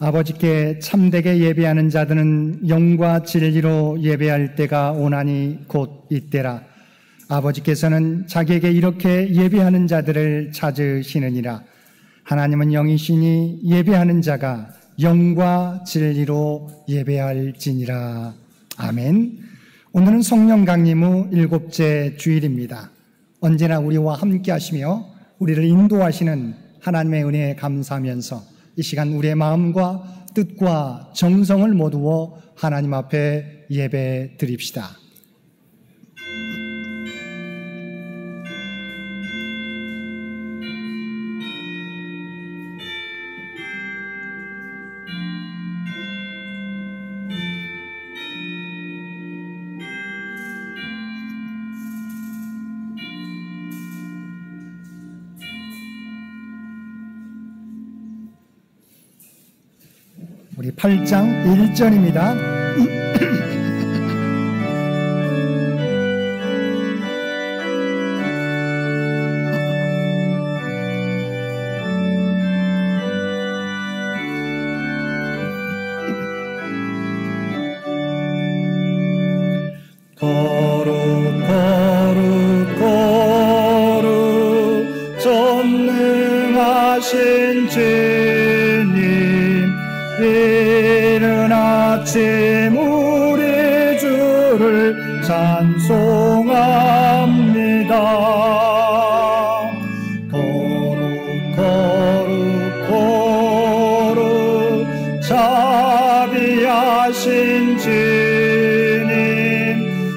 아버지께 참되게 예배하는 자들은 영과 진리로 예배할 때가 오나니 곧 이때라. 아버지께서는 자기에게 이렇게 예배하는 자들을 찾으시느니라. 하나님은 영이시니 예배하는 자가 영과 진리로 예배할지니라. 아멘. 오늘은 성령 강림 후 7째 주일입니다. 언제나 우리와 함께 하시며 우리를 인도하시는 하나님의 은혜에 감사하면서 이 시간 우리의 마음과 뜻과 정성을 모두어 하나님 앞에 예배 드립시다. 우리 8장 1절입니다. 거룩 거룩 거룩 전능하신 주님, 이른 아침 우리 주를 찬송합니다. 거룩 거룩 거룩 자비하신 주님,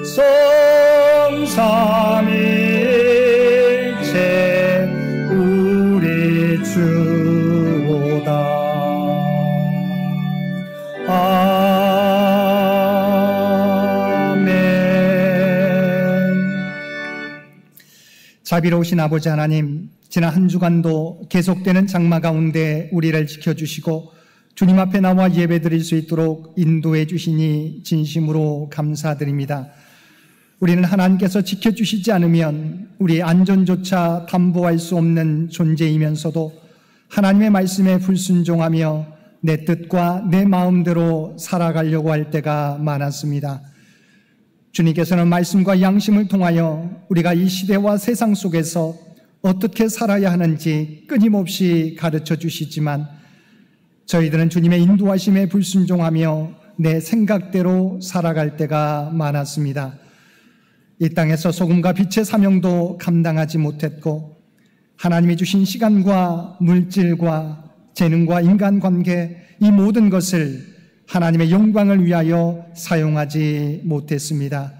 성삼위일체 우리 주로다. 아멘. 자비로우신 아버지 하나님, 지난 한 주간도 계속되는 장마 가운데 우리를 지켜주시고 주님 앞에 나와 예배드릴 수 있도록 인도해 주시니 진심으로 감사드립니다. 우리는 하나님께서 지켜주시지 않으면 우리의 안전조차 담보할 수 없는 존재이면서도 하나님의 말씀에 불순종하며 내 뜻과 내 마음대로 살아가려고 할 때가 많았습니다. 주님께서는 말씀과 양심을 통하여 우리가 이 시대와 세상 속에서 어떻게 살아야 하는지 끊임없이 가르쳐 주시지만 저희들은 주님의 인도하심에 불순종하며 내 생각대로 살아갈 때가 많았습니다. 이 땅에서 소금과 빛의 사명도 감당하지 못했고 하나님이 주신 시간과 물질과 재능과 인간관계, 이 모든 것을 하나님의 영광을 위하여 사용하지 못했습니다.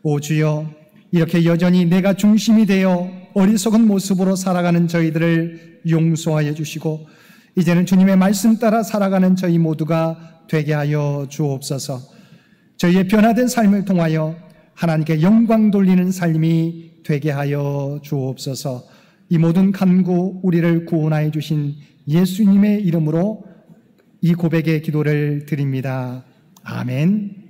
오 주여, 이렇게 여전히 내가 중심이 되어 어리석은 모습으로 살아가는 저희들을 용서하여 주시고 이제는 주님의 말씀 따라 살아가는 저희 모두가 되게 하여 주옵소서. 저희의 변화된 삶을 통하여 하나님께 영광 돌리는 삶이 되게 하여 주옵소서. 이 모든 간구 우리를 구원하여 주신 예수님의 이름으로 이 고백의 기도를 드립니다. 아멘.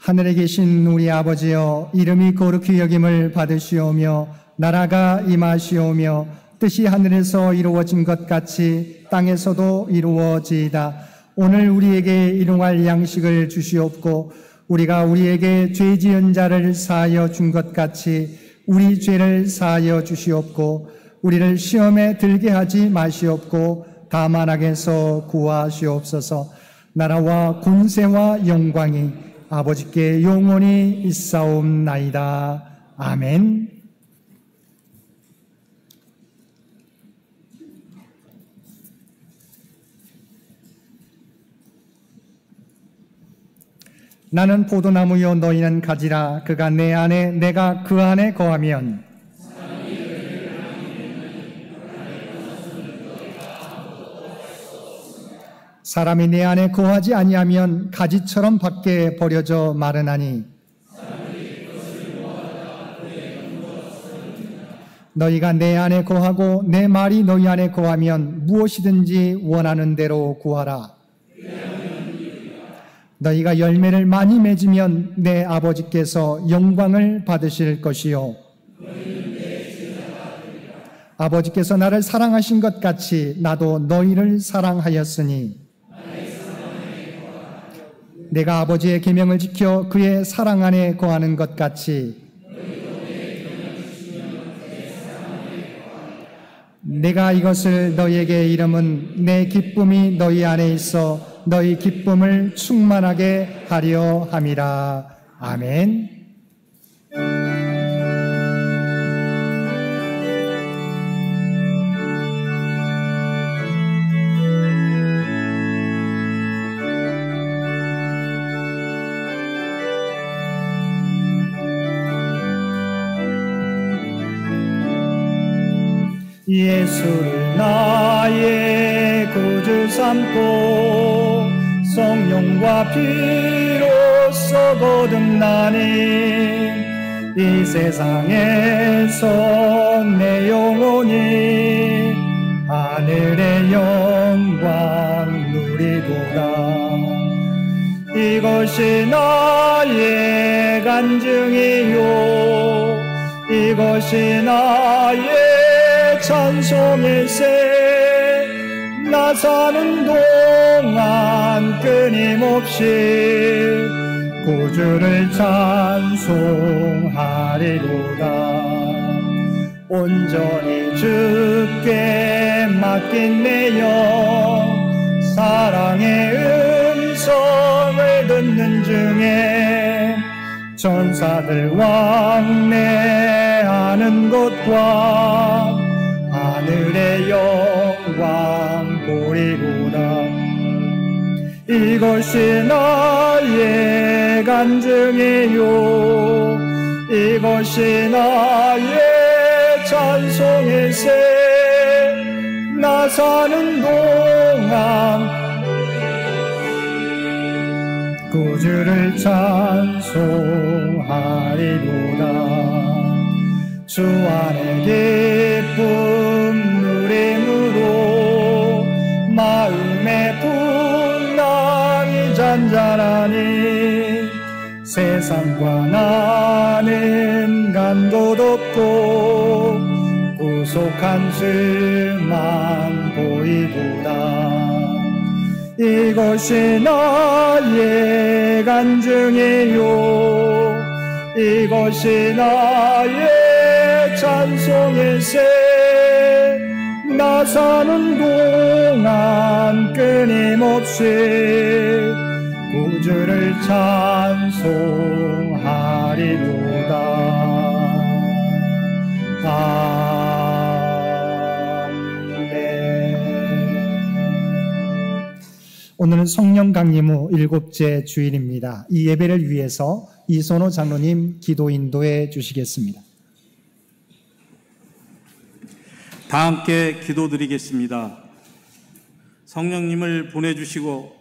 하늘에 계신 우리 아버지여, 이름이 거룩히 여김을 받으시오며 나라가 임하시오며 뜻이 하늘에서 이루어진 것 같이 땅에서도 이루어지이다. 오늘 우리에게 일용할 양식을 주시옵고 우리가 우리에게 죄 지은 자를 사하여 준 것 같이 우리 죄를 사하여 주시옵고 우리를 시험에 들게 하지 마시옵고 다만 악에서 구하시옵소서. 나라와 군세와 영광이 아버지께 영원히 있사옵나이다. 아멘. 나는 포도나무요 너희는 가지라. 그가 내 안에 내가 그 안에 거하면 사람이 내 안에 거하지 아니하면 가지처럼 밖에 버려져 마르나니 너희가 내 안에 거하고 내 말이 너희 안에 거하면 무엇이든지 원하는 대로 구하라. 너희가 열매를 많이 맺으면 내 아버지께서 영광을 받으실 것이요 아버지께서 나를 사랑하신 것 같이 나도 너희를 사랑하였으니 내가 아버지의 계명을 지켜 그의 사랑 안에 거하는 것 같이 내가 이것을 너희에게 이름은 내 기쁨이 너희 안에 있어 너희 기쁨을 충만하게 하려 함이라. 아멘. 예수를 나의 구주 삼고 성령과 피로써 거듭나니 이 세상에서 내 영혼이 하늘의 영광 누리도다. 이것이 나의 간증이요 이것이 나의 찬송일세. 나 사는 동안 끊임없이 구주를 찬송하리로다. 온전히 주께 맡긴 내 영 사랑의 음성을 듣는 중에 천사들 왕래하는 곳과 하늘의 영광 보이구나. 이것이 나의 간증이요 이것이 나의 찬송일세. 나 사는 동안 구주를 찬송하리로다. 주 안에 기쁨 누림으로 마음의 풍랑이 잔잔하니 세상과 나는 간 곳 없고 구속한 줄만 보이도다. 이것이 나의 간증이요 이것이 나의 찬송일세. 나 사는 동안 끊임없이 구주를 찬송하리로다. 오늘은 성령 강림 후 7째 주일입니다. 이 예배를 위해서 이선호 장로님 기도 인도해 주시겠습니다. 다 함께 기도드리겠습니다. 성령님을 보내주시고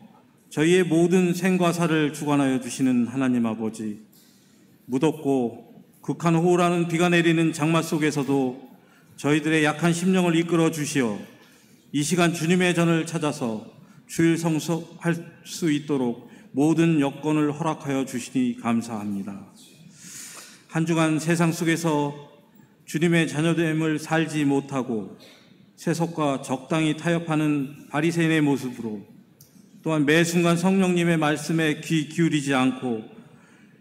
저희의 모든 생과 사를 주관하여 주시는 하나님 아버지, 무덥고 극한 호우라는 비가 내리는 장마 속에서도 저희들의 약한 심령을 이끌어 주시어 이 시간 주님의 전을 찾아서 주일 성수할 수 있도록 모든 여건을 허락하여 주시니 감사합니다. 한 주간 세상 속에서 주님의 자녀됨을 살지 못하고 세속과 적당히 타협하는 바리새인의 모습으로, 또한 매 순간 성령님의 말씀에 귀 기울이지 않고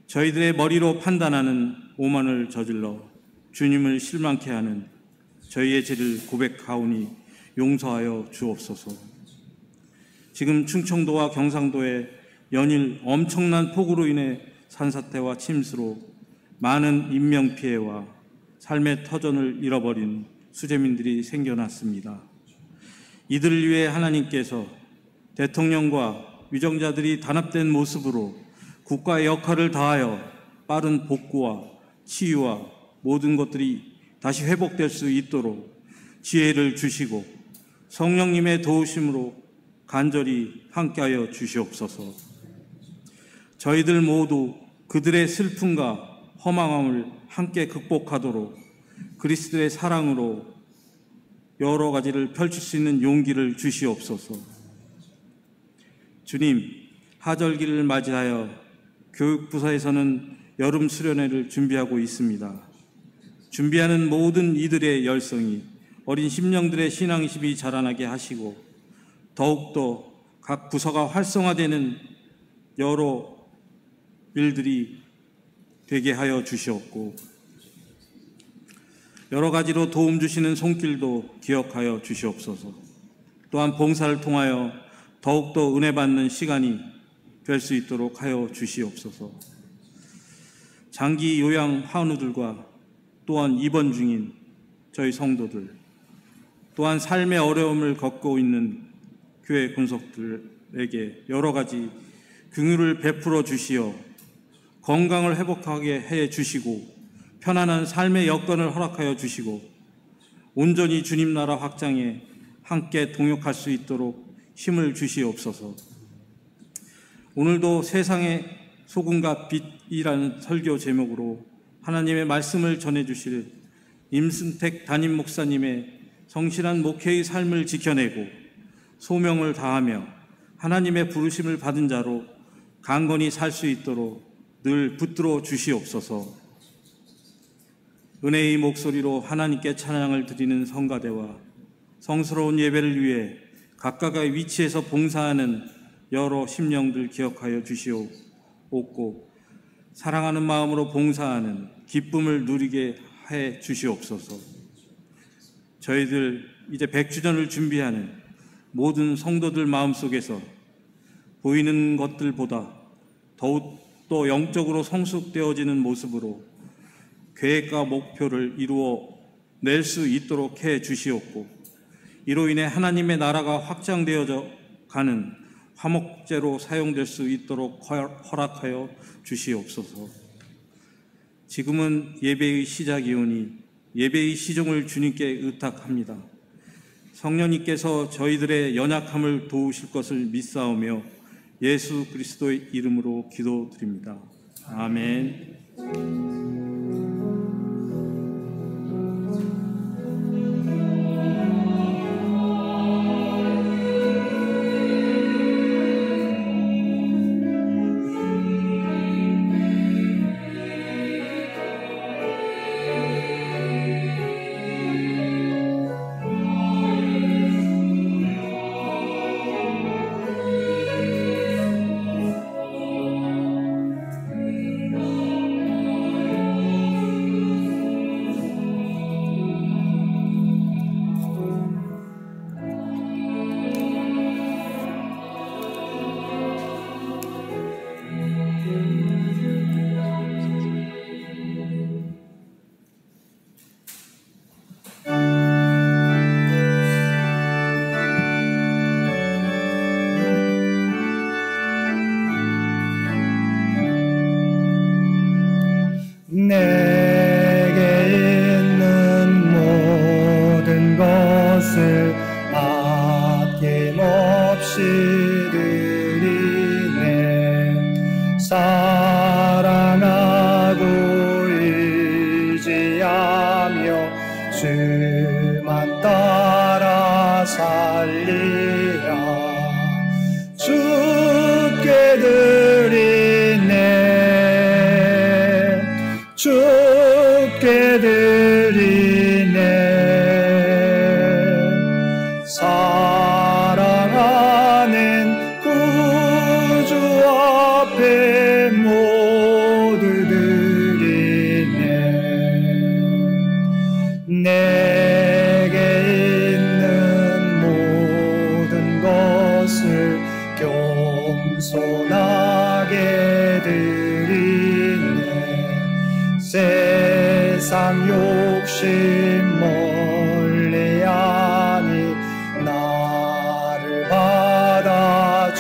저희들의 머리로 판단하는 오만을 저질러 주님을 실망케 하는 저희의 죄를 고백하오니 용서하여 주옵소서. 지금 충청도와 경상도에 연일 엄청난 폭우로 인해 산사태와 침수로 많은 인명피해와 삶의 터전을 잃어버린 수재민들이 생겨났습니다. 이들을 위해 하나님께서 대통령과 위정자들이 단합된 모습으로 국가의 역할을 다하여 빠른 복구와 치유와 모든 것들이 다시 회복될 수 있도록 지혜를 주시고 성령님의 도우심으로 간절히 함께하여 주시옵소서. 저희들 모두 그들의 슬픔과 허망함을 함께 극복하도록 그리스도의 사랑으로 여러 가지를 펼칠 수 있는 용기를 주시옵소서. 주님, 하절기를 맞이하여 교육부서에서는 여름 수련회를 준비하고 있습니다. 준비하는 모든 이들의 열성이 어린 심령들의 신앙심이 자라나게 하시고 더욱더 각 부서가 활성화되는 여러 일들이 되게 하여 주시옵고 여러 가지로 도움 주시는 손길도 기억하여 주시옵소서. 또한 봉사를 통하여 더욱더 은혜 받는 시간이 될 수 있도록 하여 주시옵소서. 장기 요양 환우들과 또한 입원 중인 저희 성도들, 또한 삶의 어려움을 겪고 있는 교회 군속들에게 여러 가지 긍휼을 베풀어 주시어 건강을 회복하게 해 주시고 편안한 삶의 여건을 허락하여 주시고 온전히 주님 나라 확장에 함께 동역할 수 있도록 힘을 주시옵소서. 오늘도 세상의 소금과 빛이라는 설교 제목으로 하나님의 말씀을 전해주실 임순택 담임 목사님의 성실한 목회의 삶을 지켜내고 소명을 다하며 하나님의 부르심을 받은 자로 강건히 살 수 있도록 늘 붙들어 주시옵소서. 은혜의 목소리로 하나님께 찬양을 드리는 성가대와 성스러운 예배를 위해 각각의 위치에서 봉사하는 여러 심령들 기억하여 주시옵고 사랑하는 마음으로 봉사하는 기쁨을 누리게 해 주시옵소서. 저희들 이제 100주년을 준비하는 모든 성도들 마음속에서 보이는 것들보다 더욱 또 영적으로 성숙되어지는 모습으로 계획과 목표를 이루어 낼 수 있도록 해 주시옵고 이로 인해 하나님의 나라가 확장되어져 가는 화목제로 사용될 수 있도록 허락하여 주시옵소서. 지금은 예배의 시작이오니 예배의 시종을 주님께 의탁합니다. 성령님께서 저희들의 연약함을 도우실 것을 믿사오며 예수 그리스도의 이름으로 기도드립니다. 아멘. 내게 있는 모든 것을 아낌없이 드리네. 사랑하고 의지하며 주만 따라 살리라. 주께 드리네. 주께 드리네. 사랑하는 구주 앞에 모두 드리네. 내게 있는 모든 것을 겸손하게 드리네. 세상 욕심 멀리하니 나를 받아주소서.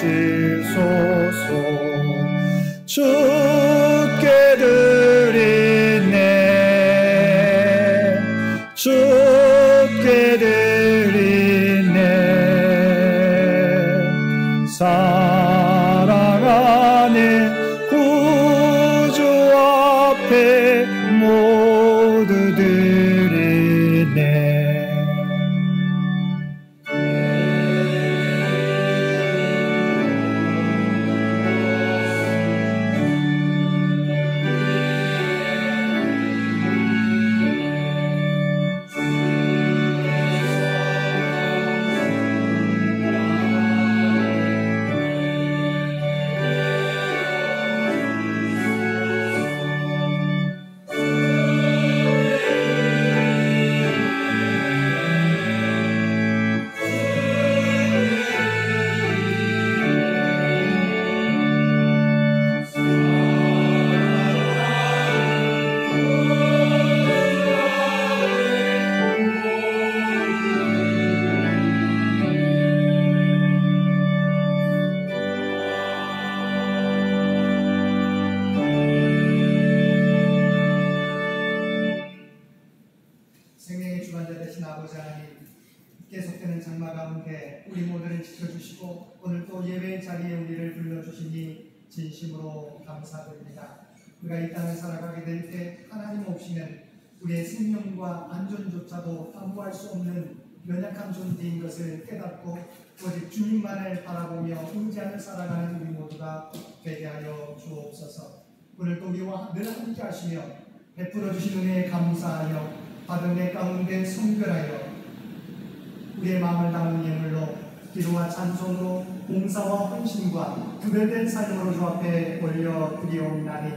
계속되는 장마 가운데 우리 모두를 지켜주시고 오늘 또 예배 자리에 우리를 불러주시니 진심으로 감사드립니다. 우리가 이 땅을 살아가게 될 때 하나님 없이는 우리의 생명과 안전조차도 담보할 수 없는 연약한 존재인 것을 깨닫고 오직 주님만을 바라보며 의지하며 살아가는 우리 모두가 되게 하여 주옵소서. 오늘 또 우리와 늘 함께 하시며 베풀어 주신 은혜에 감사하여 받은 은혜 가운데 성결하여 우리의 마음을 담은 예물로 기도와 찬송으로 봉사와 헌신과 구별된 삶으로 주 앞에 올려드리옵나니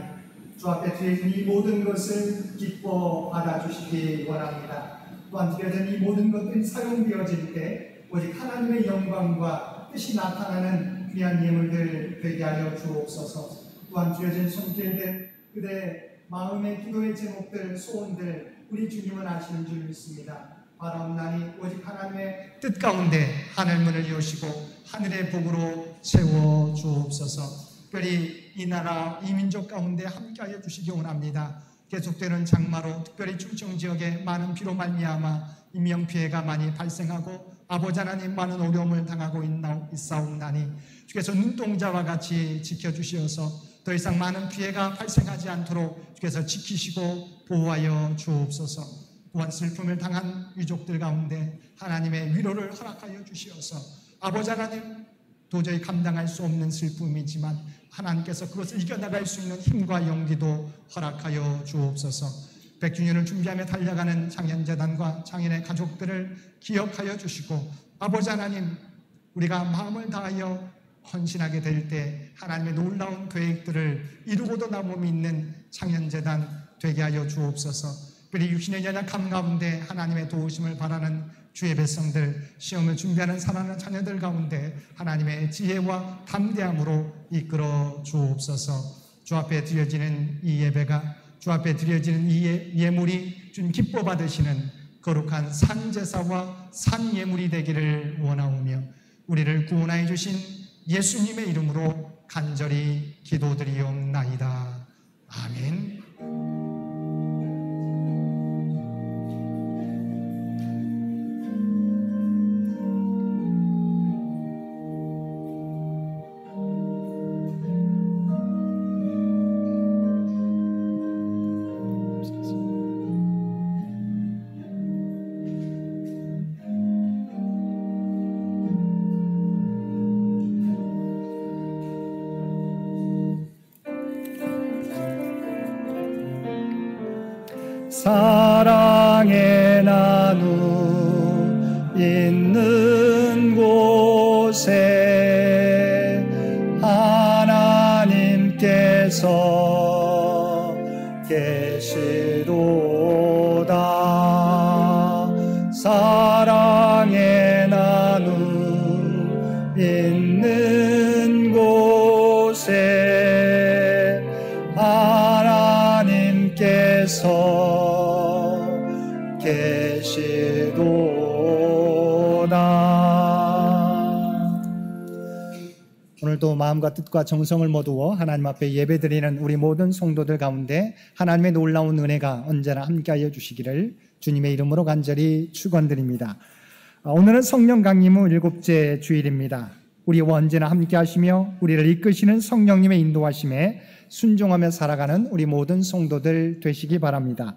주 앞에 드려진 이 모든 것을 기뻐 받아주시기 원합니다. 또한 드려진 이 모든 것들이 사용되어질 때 오직 하나님의 영광과 뜻이 나타나는 귀한 예물들 되게 하여 주옵소서. 또한 드려진 손길들, 그대 마음의 기도의 제목들, 소원들 우리 주님은 아시는 줄 믿습니다. 바라옵나니 오직 하나님의 뜻 가운데 하늘문을 여시고 하늘의 복으로 채워 주옵소서. 특별히 이 나라 이 민족 가운데 함께하여 주시기 원합니다. 계속되는 장마로 특별히 충청지역에 많은 비로 말미암아 인명피해가 많이 발생하고 아버지 하나님 많은 어려움을 당하고 있사옵나니 주께서 눈동자와 같이 지켜주시어서 더 이상 많은 피해가 발생하지 않도록 주께서 지키시고 보호하여 주옵소서. 또한 슬픔을 당한 유족들 가운데 하나님의 위로를 허락하여 주시어서 아버지 하나님 도저히 감당할 수 없는 슬픔이지만 하나님께서 그것을 이겨나갈 수 있는 힘과 용기도 허락하여 주옵소서. 100주년을 준비하며 달려가는 창현재단과 창현의 가족들을 기억하여 주시고 아버지 하나님 우리가 마음을 다하여 헌신하게 될 때 하나님의 놀라운 계획들을 이루고도 남음이 있는 창현재단 되게 하여 주옵소서. 그리 육신의 연약함 가운데 하나님의 도우심을 바라는 주의 백성들, 시험을 준비하는 사랑하는 자녀들 가운데 하나님의 지혜와 담대함으로 이끌어 주옵소서. 주 앞에 드려지는 이 예배가, 주 앞에 드려지는 이 예물이 주님 기뻐 받으시는 거룩한 산제사와 산예물이 되기를 원하오며 우리를 구원하여 주신 예수님의 이름으로 간절히 기도드리옵나이다. 아멘. 사랑의 나눔 있는 곳에 하나님께서 계시도다. 사랑의 나눔 있는 곳에 하나님께서 계시도다. 오늘도 마음과 뜻과 정성을 모두어 하나님 앞에 예배드리는 우리 모든 성도들 가운데 하나님의 놀라운 은혜가 언제나 함께하여 주시기를 주님의 이름으로 간절히 축원드립니다. 오늘은 성령 강림 후 7째 주일입니다. 우리와 언제나 함께하시며 우리를 이끄시는 성령님의 인도하심에 순종하며 살아가는 우리 모든 성도들 되시기 바랍니다.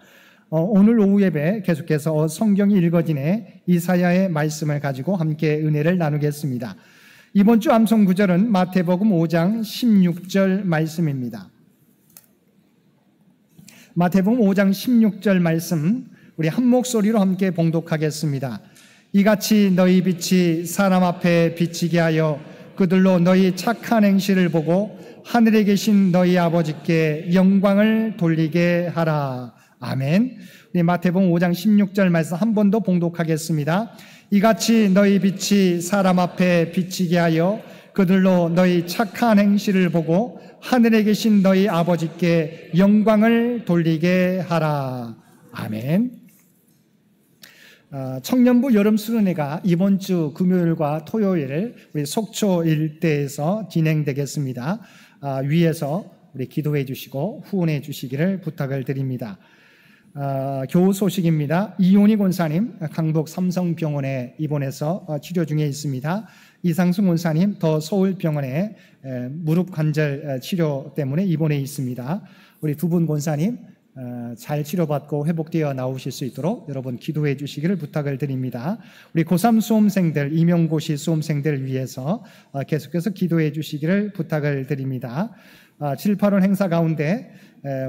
오늘 오후 예배 계속해서 성경이 읽어지네 이사야의 말씀을 가지고 함께 은혜를 나누겠습니다. 이번 주 암송 구절은 마태복음 5장 16절 말씀입니다. 마태복음 5장 16절 말씀 우리 한 목소리로 함께 봉독하겠습니다. 이같이 너희 빛이 사람 앞에 비치게 하여 그들로 너희 착한 행실을 보고 하늘에 계신 너희 아버지께 영광을 돌리게 하라. 아멘. 우리 마태복음 5장 16절 말씀 한 번 더 봉독하겠습니다. 이같이 너희 빛이 사람 앞에 비치게 하여 그들로 너희 착한 행실을 보고 하늘에 계신 너희 아버지께 영광을 돌리게 하라. 아멘. 청년부 여름 수련회가 이번 주 금요일과 토요일 우리 속초 일대에서 진행되겠습니다. 위에서 우리 기도해 주시고 후원해 주시기를 부탁을 드립니다. 교우 소식입니다. 이온희 권사님 강북 삼성병원에 입원해서 치료 중에 있습니다. 이상승 권사님 더 서울병원에 무릎 관절 치료 때문에 입원해 있습니다. 우리 두 분 권사님 잘 치료받고 회복되어 나오실 수 있도록 여러분 기도해 주시기를 부탁을 드립니다. 우리 고3 수험생들, 임용고시 수험생들 위해서 계속해서 기도해 주시기를 부탁을 드립니다. 7, 8월 행사 가운데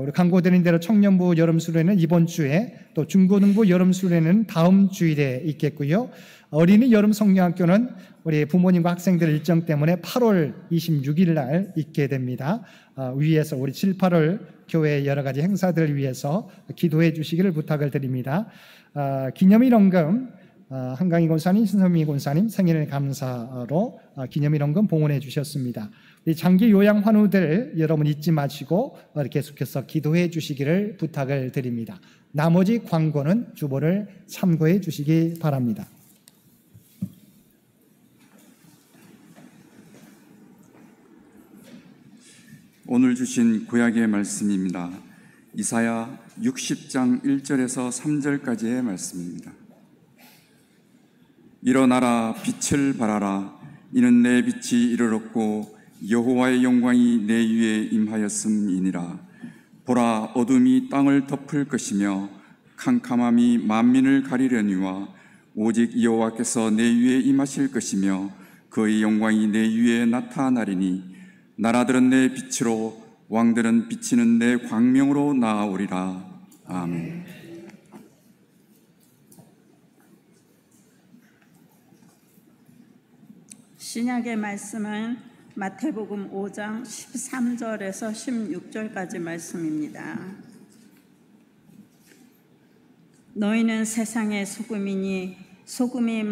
우리 광고드린 대로 청년부 여름수련회는 이번 주에, 또 중고등부 여름수련회는 다음 주일에 있겠고요. 어린이 여름성령학교는 우리 부모님과 학생들 일정 때문에 8월 26일 날 있게 됩니다. 위에서 우리 7, 8월 교회 여러 가지 행사들을 위해서 기도해 주시기를 부탁을 드립니다. 기념일원금 한강희 권사님, 신선미 권사님 생일 감사로 기념일원금 봉헌해 주셨습니다. 이 장기 요양 환우들 여러분 잊지 마시고 계속해서 기도해 주시기를 부탁을 드립니다. 나머지 광고는 주보를 참고해 주시기 바랍니다. 오늘 주신 구약의 말씀입니다. 이사야 60장 1절에서 3절까지의 말씀입니다. 일어나라, 빛을 발하라. 이는 내 빛이 이르렀고 여호와의 영광이 내 위에 임하였음이니라. 보라, 어둠이 땅을 덮을 것이며 캄캄함이 만민을 가리려니와 오직 여호와께서 내 위에 임하실 것이며 그의 영광이 내 위에 나타나리니 나라들은 내 빛으로, 왕들은 비치는 내 광명으로 나아오리라. 아멘. 신약의 말씀은 마태복음 5장 13절에서 16절까지 말씀입니다. 너희는 세상의 소금이니 소금이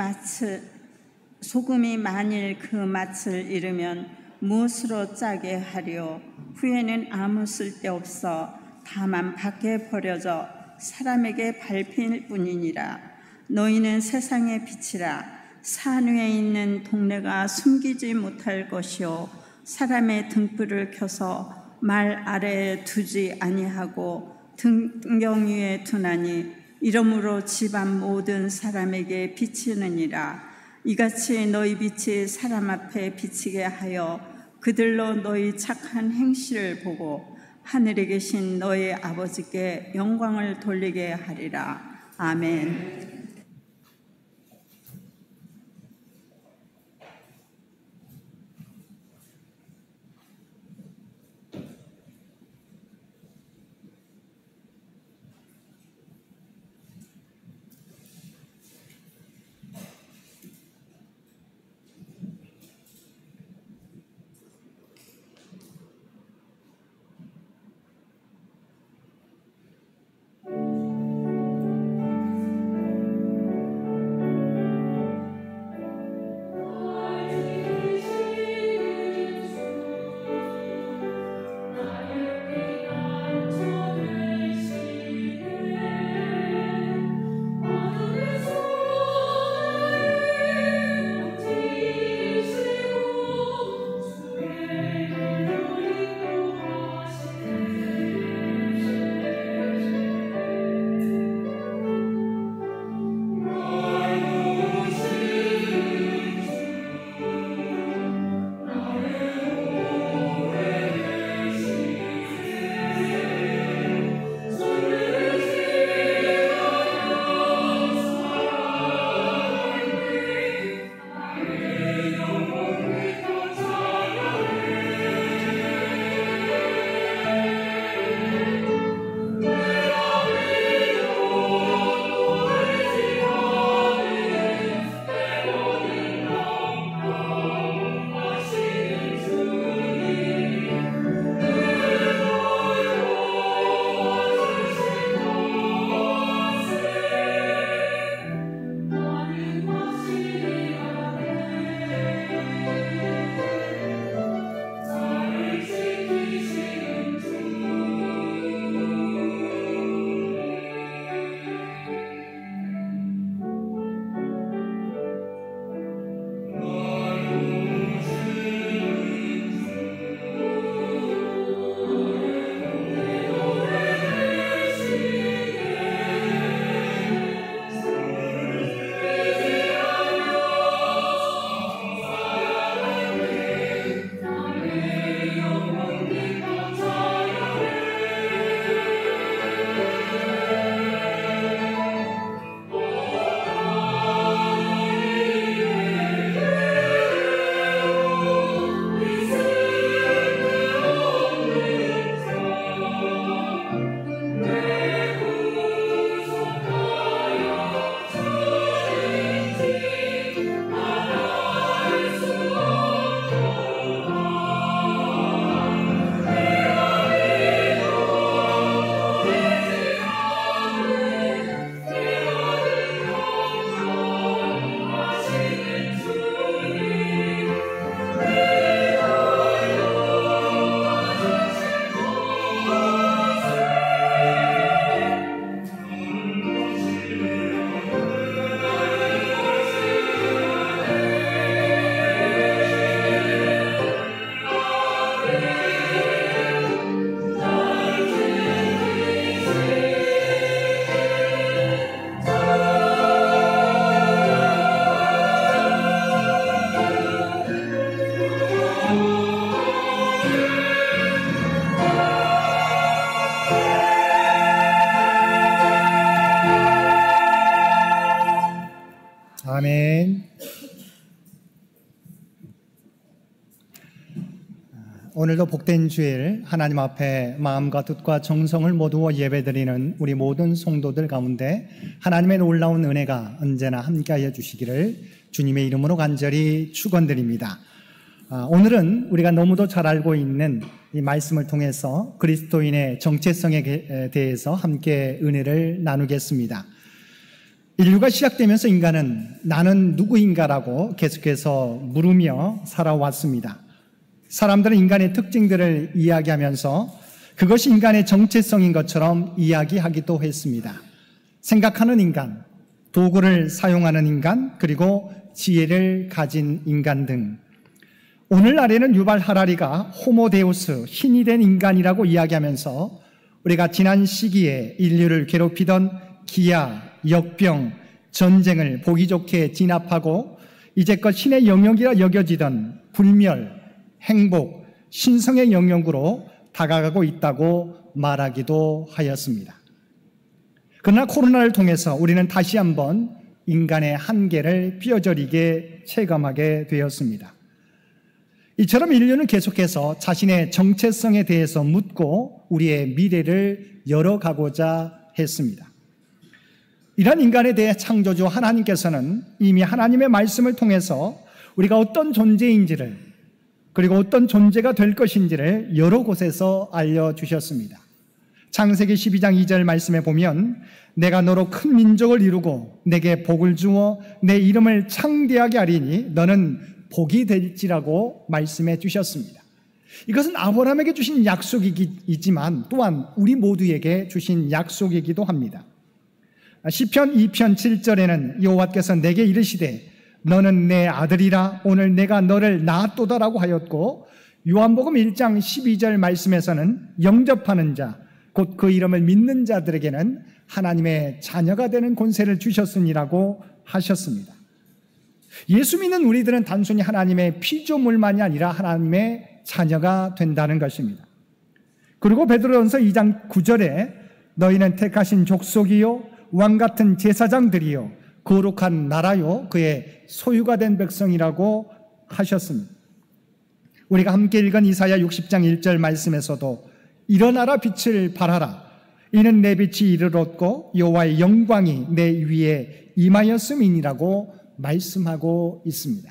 만일 그 맛을 잃으면 무엇으로 짜게 하리요? 후에는 아무 쓸데없어 다만 밖에 버려져 사람에게 밟힐 뿐이니라. 너희는 세상의 빛이라. 산 위에 있는 동네가 숨기지 못할 것이요 사람의 등불을 켜서 말 아래에 두지 아니하고 등경 위에 두나니 이러므로 집안 모든 사람에게 비치느니라. 이같이 너희 빛이 사람 앞에 비치게 하여 그들로 너희 착한 행실을 보고 하늘에 계신 너희 아버지께 영광을 돌리게 하리라. 아멘. 아멘. 오늘도 복된 주일 하나님 앞에 마음과 뜻과 정성을 모두어 예배드리는 우리 모든 성도들 가운데 하나님의 놀라운 은혜가 언제나 함께하여 주시기를 주님의 이름으로 간절히 축원드립니다. 오늘은 우리가 너무도 잘 알고 있는 이 말씀을 통해서 그리스도인의 정체성에 대해서 함께 은혜를 나누겠습니다. 인류가 시작되면서 인간은 나는 누구인가라고 계속해서 물으며 살아왔습니다. 사람들은 인간의 특징들을 이야기하면서 그것이 인간의 정체성인 것처럼 이야기하기도 했습니다. 생각하는 인간, 도구를 사용하는 인간, 그리고 지혜를 가진 인간 등. 오늘날에는 유발 하라리가 호모데우스, 신이 된 인간이라고 이야기하면서 우리가 지난 시기에 인류를 괴롭히던 기아, 역병, 전쟁을 보기 좋게 진압하고 이제껏 신의 영역이라 여겨지던 불멸, 행복, 신성의 영역으로 다가가고 있다고 말하기도 하였습니다. 그러나 코로나를 통해서 우리는 다시 한번 인간의 한계를 뼈저리게 체감하게 되었습니다. 이처럼 인류는 계속해서 자신의 정체성에 대해서 묻고 우리의 미래를 열어가고자 했습니다. 이런 인간에 대해 창조주 하나님께서는 이미 하나님의 말씀을 통해서 우리가 어떤 존재인지를 그리고 어떤 존재가 될 것인지를 여러 곳에서 알려주셨습니다. 창세기 12장 2절 말씀에 보면 내가 너로 큰 민족을 이루고 내게 복을 주어 내 이름을 창대하게 하리니 너는 복이 될지라고 말씀해 주셨습니다. 이것은 아브라함에게 주신 약속이지만 또한 우리 모두에게 주신 약속이기도 합니다. 시편 2편 7절에는 여호와께서 내게 이르시되 너는 내 아들이라 오늘 내가 너를 낳았도다라고 하였고 요한복음 1장 12절 말씀에서는 영접하는 자 곧 그 이름을 믿는 자들에게는 하나님의 자녀가 되는 권세를 주셨으니라고 하셨습니다. 예수 믿는 우리들은 단순히 하나님의 피조물만이 아니라 하나님의 자녀가 된다는 것입니다. 그리고 베드로전서 2장 9절에 너희는 택하신 족속이요 왕같은 제사장들이요 거룩한 나라요 그의 소유가 된 백성이라고 하셨습니다. 우리가 함께 읽은 이사야 60장 1절 말씀에서도 일어나라 빛을 발하라 이는 내 빛이 이르렀고 여호와의 영광이 내 위에 임하였음이니라고 말씀하고 있습니다.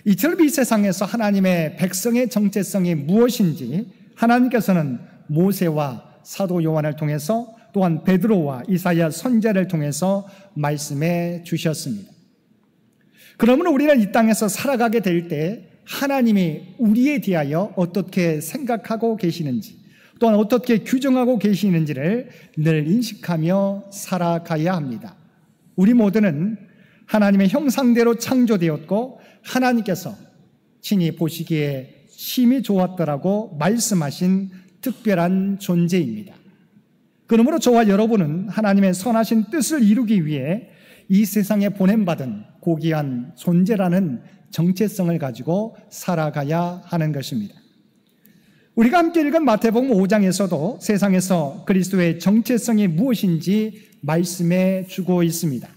이처럼 이 세상에서 하나님의 백성의 정체성이 무엇인지 하나님께서는 모세와 사도 요한을 통해서 또한 베드로와 이사야 선지자를 통해서 말씀해 주셨습니다. 그러면 우리는 이 땅에서 살아가게 될 때 하나님이 우리에 대하여 어떻게 생각하고 계시는지 또한 어떻게 규정하고 계시는지를 늘 인식하며 살아가야 합니다. 우리 모두는 하나님의 형상대로 창조되었고 하나님께서 친히 보시기에 심히 좋았더라고 말씀하신 특별한 존재입니다. 그러므로 저와 여러분은 하나님의 선하신 뜻을 이루기 위해 이 세상에 보냄받은 고귀한 존재라는 정체성을 가지고 살아가야 하는 것입니다. 우리가 함께 읽은 마태복음 5장에서도 세상에서 그리스도의 정체성이 무엇인지 말씀해 주고 있습니다.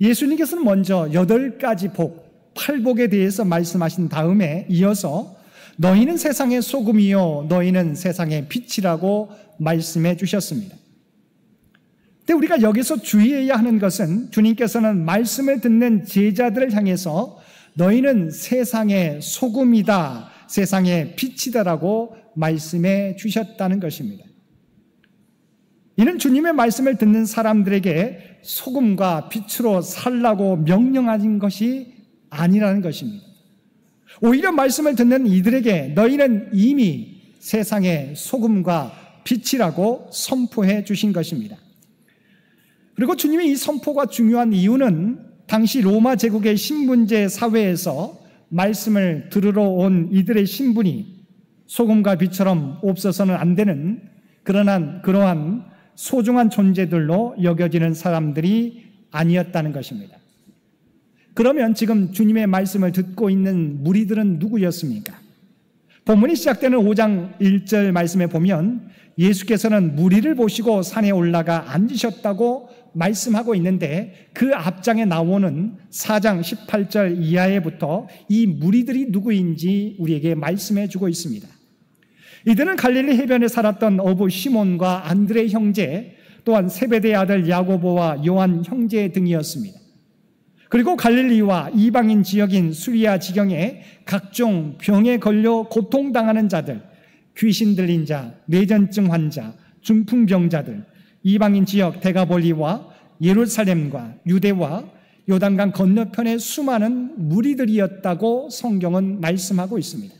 예수님께서는 먼저 8가지 복, 8복에 대해서 말씀하신 다음에 이어서 너희는 세상의 소금이요 너희는 세상의 빛이라고 말씀해 주셨습니다. 근데 우리가 여기서 주의해야 하는 것은 주님께서는 말씀을 듣는 제자들을 향해서 너희는 세상의 소금이다, 세상의 빛이다라고 말씀해 주셨다는 것입니다. 이는 주님의 말씀을 듣는 사람들에게 소금과 빛으로 살라고 명령하신 것이 아니라는 것입니다. 오히려 말씀을 듣는 이들에게 너희는 이미 세상의 소금과 빛이라고 선포해 주신 것입니다. 그리고 주님의 이 선포가 중요한 이유는 당시 로마 제국의 신분제 사회에서 말씀을 들으러 온 이들의 신분이 소금과 빛처럼 없어서는 안 되는 그러한 소중한 존재들로 여겨지는 사람들이 아니었다는 것입니다. 그러면 지금 주님의 말씀을 듣고 있는 무리들은 누구였습니까? 본문이 시작되는 5장 1절 말씀에 보면 예수께서는 무리를 보시고 산에 올라가 앉으셨다고 말씀하고 있는데, 그 앞장에 나오는 4장 18절 이하에부터 이 무리들이 누구인지 우리에게 말씀해 주고 있습니다. 이들은 갈릴리 해변에 살았던 어부 시몬과 안드레 형제, 또한 세베대의 아들 야고보와 요한 형제 등이었습니다. 그리고 갈릴리와 이방인 지역인 수리아 지경에 각종 병에 걸려 고통당하는 자들, 귀신 들린 자, 뇌전증 환자, 중풍병자들, 이방인 지역 데가볼리와 예루살렘과 유대와 요단강 건너편의 수많은 무리들이었다고 성경은 말씀하고 있습니다.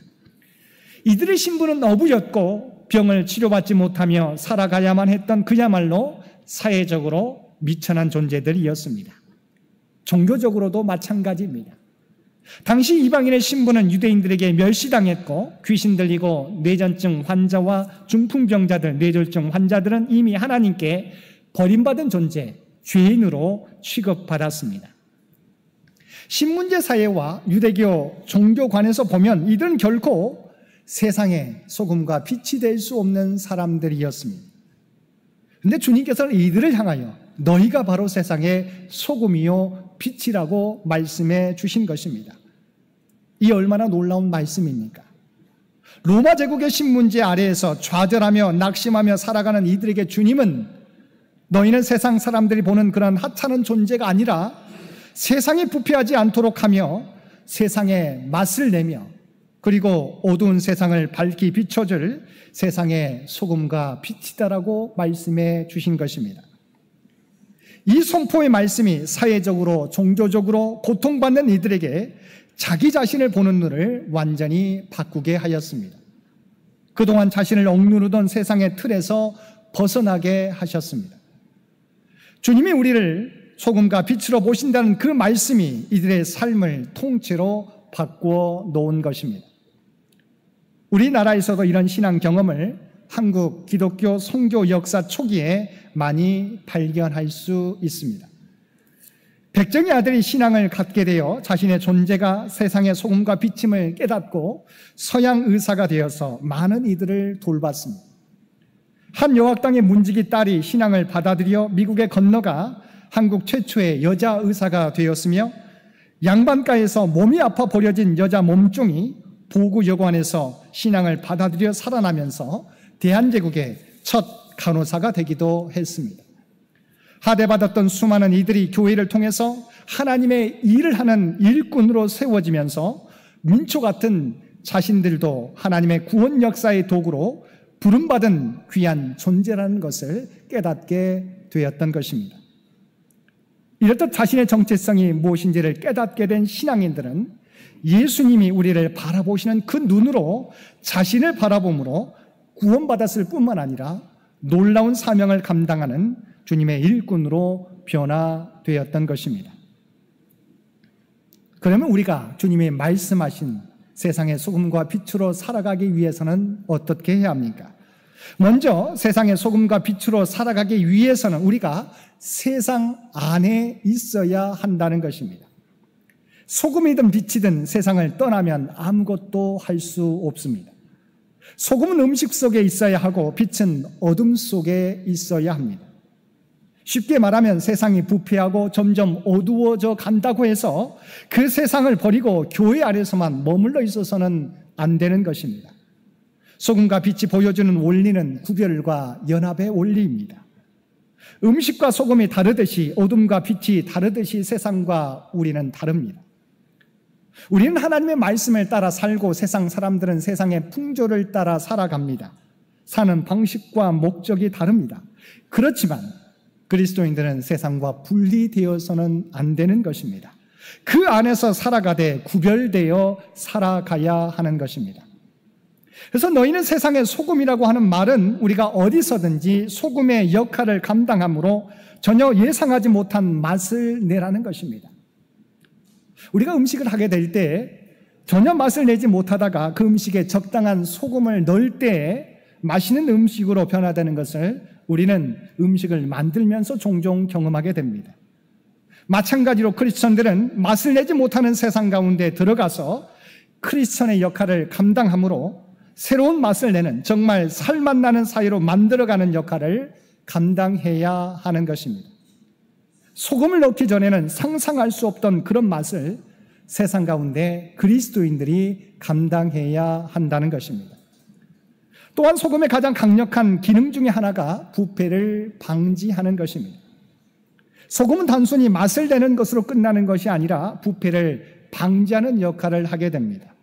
이들의 신분은 어부였고 병을 치료받지 못하며 살아가야만 했던 그야말로 사회적으로 미천한 존재들이었습니다. 종교적으로도 마찬가지입니다. 당시 이방인의 신분은 유대인들에게 멸시당했고, 귀신 들리고 뇌전증 환자와 중풍병자들, 뇌졸중 환자들은 이미 하나님께 버림받은 존재, 죄인으로 취급받았습니다. 신문제 사회와 유대교 종교관에서 보면 이들은 결코 세상의 소금과 빛이 될 수 없는 사람들이었습니다. 그런데 주님께서는 이들을 향하여 너희가 바로 세상의 소금이요 빛이라고 말씀해 주신 것입니다. 이 얼마나 놀라운 말씀입니까? 로마 제국의 신문지 아래에서 좌절하며 낙심하며 살아가는 이들에게 주님은 너희는 세상 사람들이 보는 그런 하찮은 존재가 아니라 세상이 부패하지 않도록 하며 세상에 맛을 내며 그리고 어두운 세상을 밝히 비춰줄 세상의 소금과 빛이다라고 말씀해 주신 것입니다. 이 선포의 말씀이 사회적으로 종교적으로 고통받는 이들에게 자기 자신을 보는 눈을 완전히 바꾸게 하였습니다. 그동안 자신을 억누르던 세상의 틀에서 벗어나게 하셨습니다. 주님이 우리를 소금과 빛으로 보신다는 그 말씀이 이들의 삶을 통째로 바꾸어 놓은 것입니다. 우리나라에서도 이런 신앙 경험을 한국 기독교 선교 역사 초기에 많이 발견할 수 있습니다. 백정의 아들이 신앙을 갖게 되어 자신의 존재가 세상의 소금과 빛임을 깨닫고 서양 의사가 되어서 많은 이들을 돌봤습니다. 한 여학당의 문지기 딸이 신앙을 받아들여 미국에 건너가 한국 최초의 여자 의사가 되었으며, 양반가에서 몸이 아파 버려진 여자 몸종이 보구여관에서 신앙을 받아들여 살아나면서 대한제국의 첫 간호사가 되기도 했습니다. 하대받았던 수많은 이들이 교회를 통해서 하나님의 일을 하는 일꾼으로 세워지면서 민초 같은 자신들도 하나님의 구원 역사의 도구로 부름받은 귀한 존재라는 것을 깨닫게 되었던 것입니다. 이렇듯 자신의 정체성이 무엇인지를 깨닫게 된 신앙인들은 예수님이 우리를 바라보시는 그 눈으로 자신을 바라봄으로 구원받았을 뿐만 아니라 놀라운 사명을 감당하는 주님의 일꾼으로 변화되었던 것입니다. 그러면 우리가 주님이 말씀하신 세상의 소금과 빛으로 살아가기 위해서는 어떻게 해야 합니까? 먼저 세상의 소금과 빛으로 살아가기 위해서는 우리가 세상 안에 있어야 한다는 것입니다. 소금이든 빛이든 세상을 떠나면 아무것도 할 수 없습니다. 소금은 음식 속에 있어야 하고 빛은 어둠 속에 있어야 합니다. 쉽게 말하면 세상이 부패하고 점점 어두워져 간다고 해서 그 세상을 버리고 교회 안에서만 머물러 있어서는 안 되는 것입니다. 소금과 빛이 보여주는 원리는 구별과 연합의 원리입니다. 음식과 소금이 다르듯이 어둠과 빛이 다르듯이 세상과 우리는 다릅니다. 우리는 하나님의 말씀을 따라 살고 세상 사람들은 세상의 풍조를 따라 살아갑니다. 사는 방식과 목적이 다릅니다. 그렇지만 그리스도인들은 세상과 분리되어서는 안 되는 것입니다. 그 안에서 살아가되 구별되어 살아가야 하는 것입니다. 그래서 너희는 세상의 소금이라고 하는 말은 우리가 어디서든지 소금의 역할을 감당하므로 전혀 예상하지 못한 맛을 내라는 것입니다. 우리가 음식을 하게 될 때 전혀 맛을 내지 못하다가 그 음식에 적당한 소금을 넣을 때 맛있는 음식으로 변화되는 것을 우리는 음식을 만들면서 종종 경험하게 됩니다. 마찬가지로 크리스천들은 맛을 내지 못하는 세상 가운데 들어가서 크리스천의 역할을 감당하므로 새로운 맛을 내는 정말 살맛 나는 사회로 만들어가는 역할을 감당해야 하는 것입니다. 소금을 넣기 전에는 상상할 수 없던 그런 맛을 세상 가운데 그리스도인들이 감당해야 한다는 것입니다. 또한 소금의 가장 강력한 기능 중에 하나가 부패를 방지하는 것입니다. 소금은 단순히 맛을 내는 것으로 끝나는 것이 아니라 부패를 방지하는 역할을 하게 됩니다.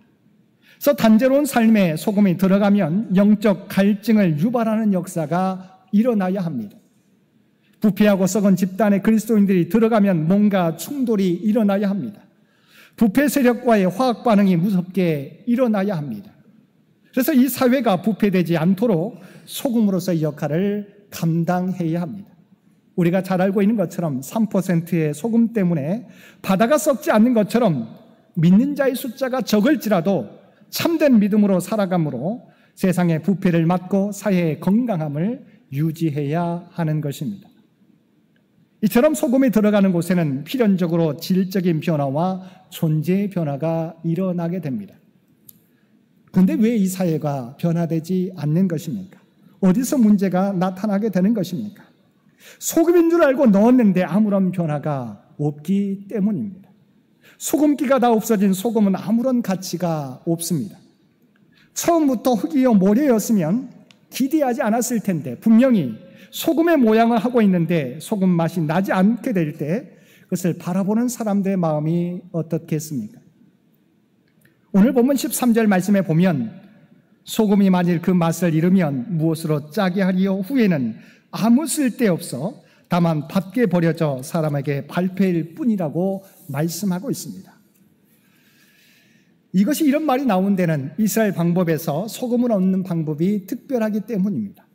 그래서 단죄로운 삶에 소금이 들어가면 영적 갈증을 유발하는 역사가 일어나야 합니다. 부패하고 썩은 집단에 그리스도인들이 들어가면 뭔가 충돌이 일어나야 합니다. 부패 세력과의 화학 반응이 무섭게 일어나야 합니다. 그래서 이 사회가 부패되지 않도록 소금으로서의 역할을 감당해야 합니다. 우리가 잘 알고 있는 것처럼 3%의 소금 때문에 바다가 썩지 않는 것처럼 믿는 자의 숫자가 적을지라도 참된 믿음으로 살아감으로 세상의 부패를 막고 사회의 건강함을 유지해야 하는 것입니다. 이처럼 소금이 들어가는 곳에는 필연적으로 질적인 변화와 존재의 변화가 일어나게 됩니다. 그런데 왜 이 사회가 변화되지 않는 것입니까? 어디서 문제가 나타나게 되는 것입니까? 소금인 줄 알고 넣었는데 아무런 변화가 없기 때문입니다. 소금기가 다 없어진 소금은 아무런 가치가 없습니다. 처음부터 흙이요 모래였으면 기대하지 않았을 텐데 분명히 소금의 모양을 하고 있는데 소금 맛이 나지 않게 될 때 그것을 바라보는 사람들의 마음이 어떻겠습니까? 오늘 본문 13절 말씀에 보면 소금이 만일 그 맛을 잃으면 무엇으로 짜게 하리요? 후에는 아무 쓸데없어 다만 밖에 버려져 사람에게 발패일 뿐이라고 말씀하고 있습니다. 이것이 이런 말이 나온 데는 이스라엘 방법에서 소금을 얻는 방법이 특별하기 때문입니다.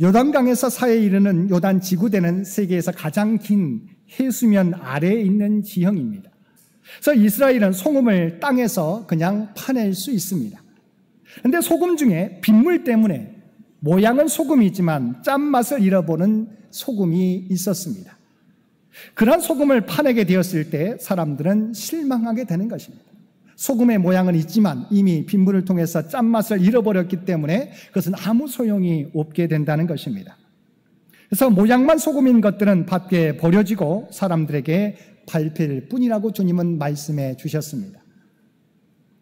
요단강에서 사해에 이르는 요단 지구대는 세계에서 가장 긴 해수면 아래에 있는 지형입니다. 그래서 이스라엘은 소금을 땅에서 그냥 파낼 수 있습니다. 그런데 소금 중에 빗물 때문에 모양은 소금이지만 짠맛을 잃어보는 소금이 있었습니다. 그런 소금을 파내게 되었을 때 사람들은 실망하게 되는 것입니다. 소금의 모양은 있지만 이미 빗물을 통해서 짠맛을 잃어버렸기 때문에 그것은 아무 소용이 없게 된다는 것입니다. 그래서 모양만 소금인 것들은 밖에 버려지고 사람들에게 밟힐 뿐이라고 주님은 말씀해 주셨습니다.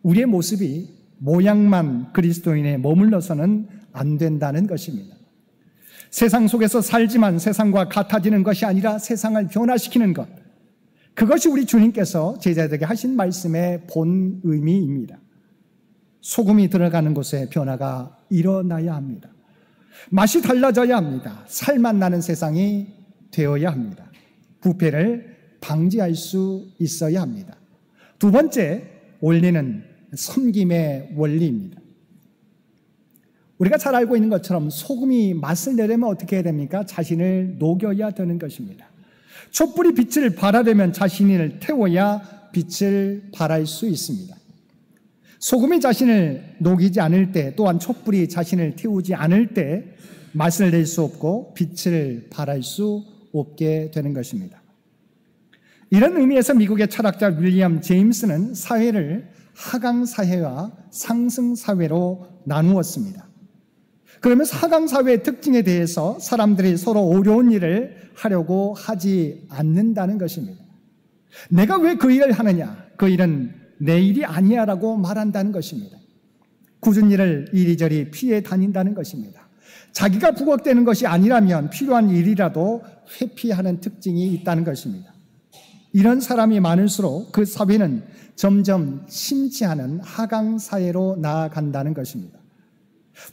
우리의 모습이 모양만 그리스도인에 머물러서는 안 된다는 것입니다. 세상 속에서 살지만 세상과 같아지는 것이 아니라 세상을 변화시키는 것, 그것이 우리 주님께서 제자들에게 하신 말씀의 본 의미입니다. 소금이 들어가는 곳에 변화가 일어나야 합니다. 맛이 달라져야 합니다. 살맛 나는 세상이 되어야 합니다. 부패를 방지할 수 있어야 합니다. 두 번째 원리는 섬김의 원리입니다. 우리가 잘 알고 있는 것처럼 소금이 맛을 내려면 어떻게 해야 됩니까? 자신을 녹여야 되는 것입니다. 촛불이 빛을 발하려면 자신을 태워야 빛을 발할 수 있습니다. 소금이 자신을 녹이지 않을 때, 또한 촛불이 자신을 태우지 않을 때 맛을 낼 수 없고 빛을 발할 수 없게 되는 것입니다. 이런 의미에서 미국의 철학자 윌리엄 제임스는 사회를 하강사회와 상승사회로 나누었습니다. 그러면서 하강사회의 특징에 대해서 사람들이 서로 어려운 일을 하려고 하지 않는다는 것입니다. 내가 왜 그 일을 하느냐? 그 일은 내 일이 아니야 라고 말한다는 것입니다. 굳은 일을 이리저리 피해 다닌다는 것입니다. 자기가 부각되는 것이 아니라면 필요한 일이라도 회피하는 특징이 있다는 것입니다. 이런 사람이 많을수록 그 사회는 점점 침체하는 하강사회로 나아간다는 것입니다.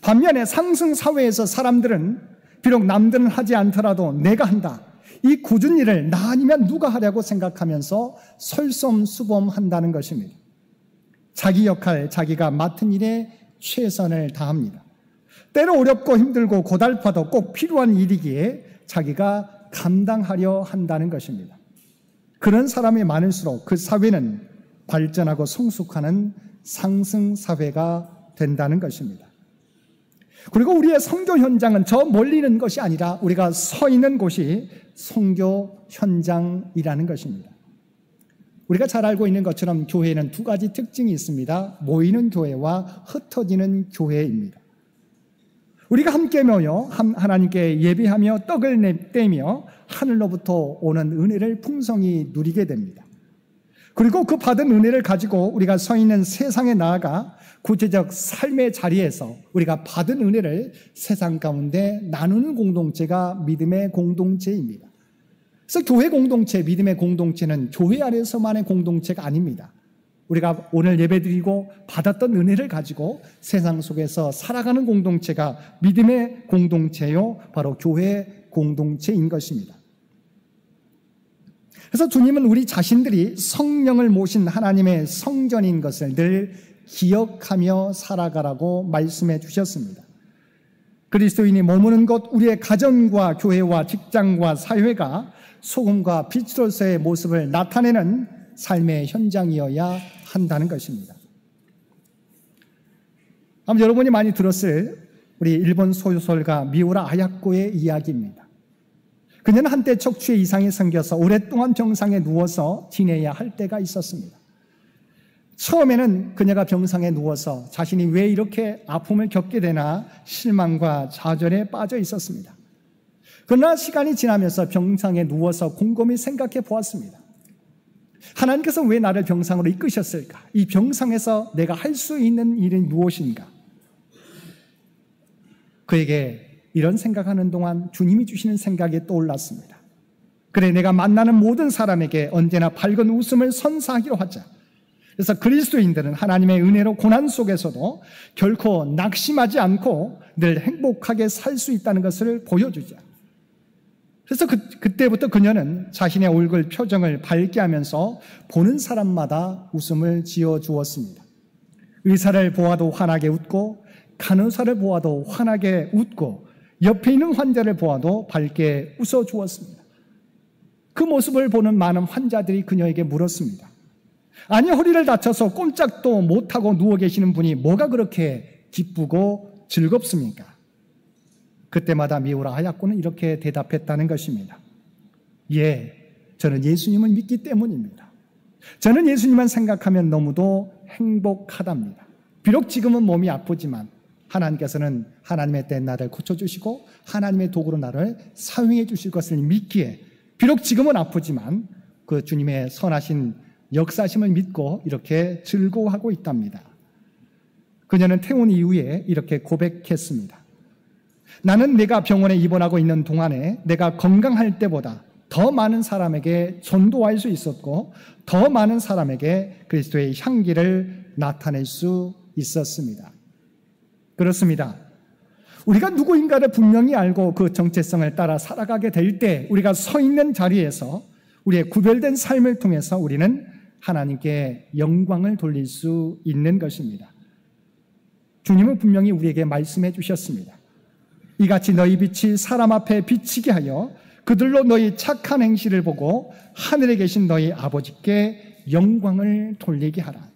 반면에 상승사회에서 사람들은 비록 남들은 하지 않더라도 내가 한다, 이 굳은 일을 나 아니면 누가 하려고 생각하면서 설섬수범한다는 것입니다. 자기 역할, 자기가 맡은 일에 최선을 다합니다. 때로 어렵고 힘들고 고달파도 꼭 필요한 일이기에 자기가 감당하려 한다는 것입니다. 그런 사람이 많을수록 그 사회는 발전하고 성숙하는 상승사회가 된다는 것입니다. 그리고 우리의 선교 현장은 저 멀리 있는 것이 아니라 우리가 서 있는 곳이 선교 현장이라는 것입니다. 우리가 잘 알고 있는 것처럼 교회는 두 가지 특징이 있습니다. 모이는 교회와 흩어지는 교회입니다. 우리가 함께 모여 하나님께 예배하며 떡을 떼며 하늘로부터 오는 은혜를 풍성히 누리게 됩니다. 그리고 그 받은 은혜를 가지고 우리가 서 있는 세상에 나아가 구체적 삶의 자리에서 우리가 받은 은혜를 세상 가운데 나누는 공동체가 믿음의 공동체입니다. 그래서 교회 공동체, 믿음의 공동체는 교회 안에서만의 공동체가 아닙니다. 우리가 오늘 예배드리고 받았던 은혜를 가지고 세상 속에서 살아가는 공동체가 믿음의 공동체요, 바로 교회 공동체인 것입니다. 그래서 주님은 우리 자신들이 성령을 모신 하나님의 성전인 것을 늘 기억하며 살아가라고 말씀해 주셨습니다. 그리스도인이 머무는 곳, 우리의 가정과 교회와 직장과 사회가 소금과 빛으로서의 모습을 나타내는 삶의 현장이어야 한다는 것입니다. 아마 여러분이 많이 들었을 우리 일본 소설가 미우라 아야코의 이야기입니다. 그녀는 한때 척추에 이상이 생겨서 오랫동안 병상에 누워서 지내야 할 때가 있었습니다. 처음에는 그녀가 병상에 누워서 자신이 왜 이렇게 아픔을 겪게 되나 실망과 좌절에 빠져 있었습니다. 그러나 시간이 지나면서 병상에 누워서 곰곰이 생각해 보았습니다. 하나님께서 왜 나를 병상으로 이끄셨을까? 이 병상에서 내가 할 수 있는 일이 무엇인가? 그에게 이런 생각하는 동안 주님이 주시는 생각이 떠올랐습니다. 그래, 내가 만나는 모든 사람에게 언제나 밝은 웃음을 선사하기로 하자. 그래서 그리스도인들은 하나님의 은혜로 고난 속에서도 결코 낙심하지 않고 늘 행복하게 살 수 있다는 것을 보여주자. 그래서 그때부터 그녀는 자신의 얼굴 표정을 밝게 하면서 보는 사람마다 웃음을 지어 주었습니다. 의사를 보아도 환하게 웃고, 간호사를 보아도 환하게 웃고, 옆에 있는 환자를 보아도 밝게 웃어 주었습니다. 그 모습을 보는 많은 환자들이 그녀에게 물었습니다. 아니, 허리를 다쳐서 꼼짝도 못하고 누워 계시는 분이 뭐가 그렇게 기쁘고 즐겁습니까? 그때마다 미우라 하야코는 이렇게 대답했다는 것입니다. 예, 저는 예수님을 믿기 때문입니다. 저는 예수님만 생각하면 너무도 행복하답니다. 비록 지금은 몸이 아프지만 하나님께서는 하나님의 때 나를 고쳐주시고 하나님의 도구로 나를 사용해 주실 것을 믿기에 비록 지금은 아프지만 그 주님의 선하신 역사심을 믿고 이렇게 즐거워하고 있답니다. 그녀는 퇴원 이후에 이렇게 고백했습니다. 나는 내가 병원에 입원하고 있는 동안에 내가 건강할 때보다 더 많은 사람에게 전도할 수 있었고 더 많은 사람에게 그리스도의 향기를 나타낼 수 있었습니다. 그렇습니다. 우리가 누구인가를 분명히 알고 그 정체성을 따라 살아가게 될 때 우리가 서 있는 자리에서 우리의 구별된 삶을 통해서 우리는 하나님께 영광을 돌릴 수 있는 것입니다. 주님은 분명히 우리에게 말씀해 주셨습니다. 이같이 너희 빛이 사람 앞에 비치게 하여 그들로 너희 착한 행실을 보고 하늘에 계신 너희 아버지께 영광을 돌리게 하라.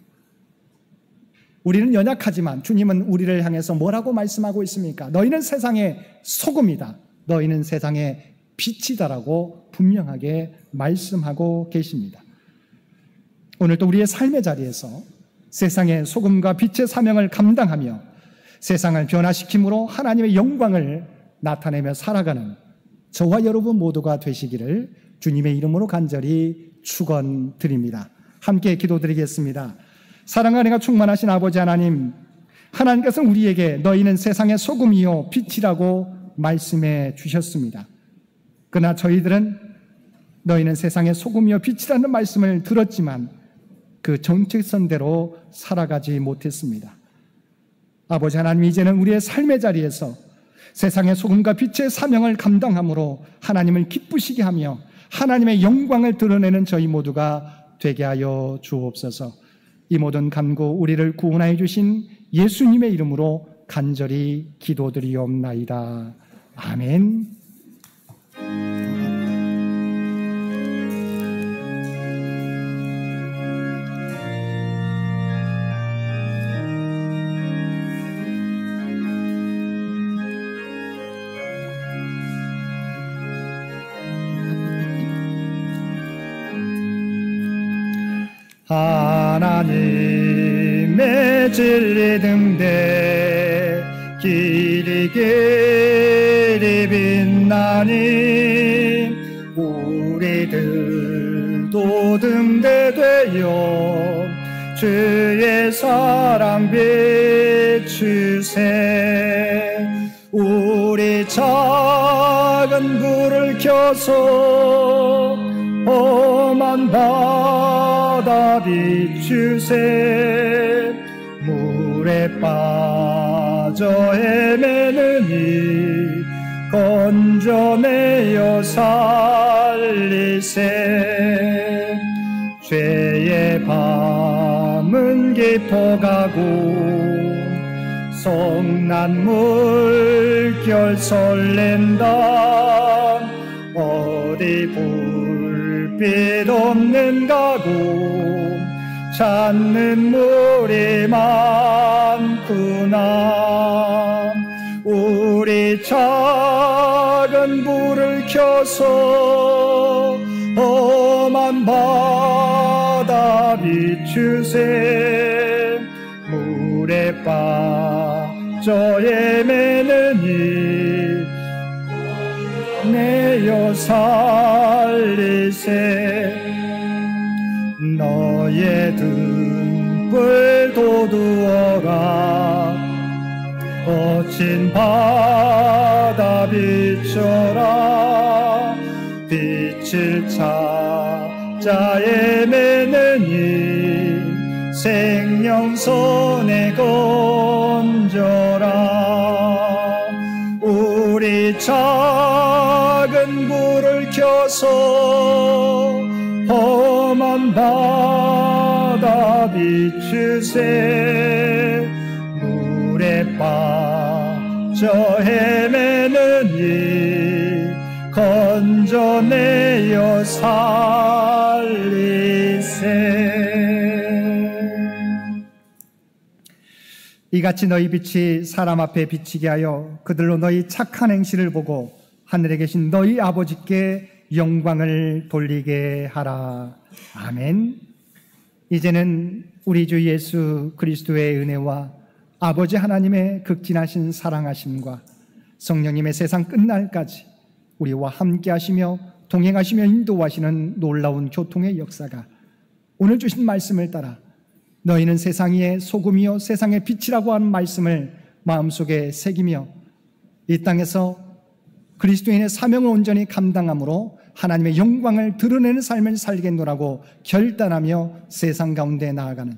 우리는 연약하지만 주님은 우리를 향해서 뭐라고 말씀하고 있습니까? 너희는 세상의 소금이다. 너희는 세상의 빛이다라고 분명하게 말씀하고 계십니다. 오늘도 우리의 삶의 자리에서 세상의 소금과 빛의 사명을 감당하며 세상을 변화시킴으로 하나님의 영광을 나타내며 살아가는 저와 여러분 모두가 되시기를 주님의 이름으로 간절히 축원드립니다. 함께 기도드리겠습니다. 사랑과 은혜가 충만하신 아버지 하나님, 하나님께서는 우리에게 너희는 세상의 소금이요 빛이라고 말씀해 주셨습니다. 그러나 저희들은 너희는 세상의 소금이요 빛이라는 말씀을 들었지만 그 정체성대로 살아가지 못했습니다. 아버지 하나님, 이제는 우리의 삶의 자리에서 세상의 소금과 빛의 사명을 감당함으로 하나님을 기쁘시게 하며 하나님의 영광을 드러내는 저희 모두가 되게 하여 주옵소서. 이 모든 간구 우리를 구원하여 주신 예수님의 이름으로 간절히 기도드리옵나이다. 아멘. 하나님의 진리 등대 길이 빛나니 우리들도 등대되어 주의 사랑 비추세. 우리 작은 불을 켜서 험한 바다 비추세. 물에 빠져 헤매느니 건져내어 살리세. 죄의 밤은 깊어가고 성난 물결 설렌다. 어디 불빛 없는 가고 찾는 물이 많구나. 우리 작은 불을 켜서 험한 바다 비추세. 물에 빠져 헤매느니 내어 살리세. 너의 등불 도두어라. 거친 바다 비춰라. 빛을 찾아 헤매느니 생명선에 건져라. 우리 작은 불을 켜서 험한 바다 비추세. 물에 빠져 헤매느니 건져내어 살리세. 이같이 너희 빛이 사람 앞에 비치게 하여 그들로 너희 착한 행실을 보고 하늘에 계신 너희 아버지께 영광을 돌리게 하라. 아멘. 이제는 우리 주 예수 그리스도의 은혜와 아버지 하나님의 극진하신 사랑하심과 성령님의 세상 끝날까지 우리와 함께 하시며 동행하시며 인도하시는 놀라운 교통의 역사가 오늘 주신 말씀을 따라 너희는 세상의 소금이요 세상의 빛이라고 하는 말씀을 마음속에 새기며 이 땅에서 그리스도인의 사명을 온전히 감당함으로 하나님의 영광을 드러내는 삶을 살겠노라고 결단하며 세상 가운데 나아가는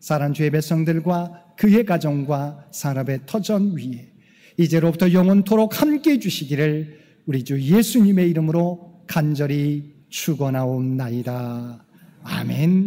사랑하는 주의 백성들과 그의 가정과 산업의 터전 위에 이제로부터 영원토록 함께해 주시기를 우리 주 예수님의 이름으로 간절히 축원하옵나이다. 아멘.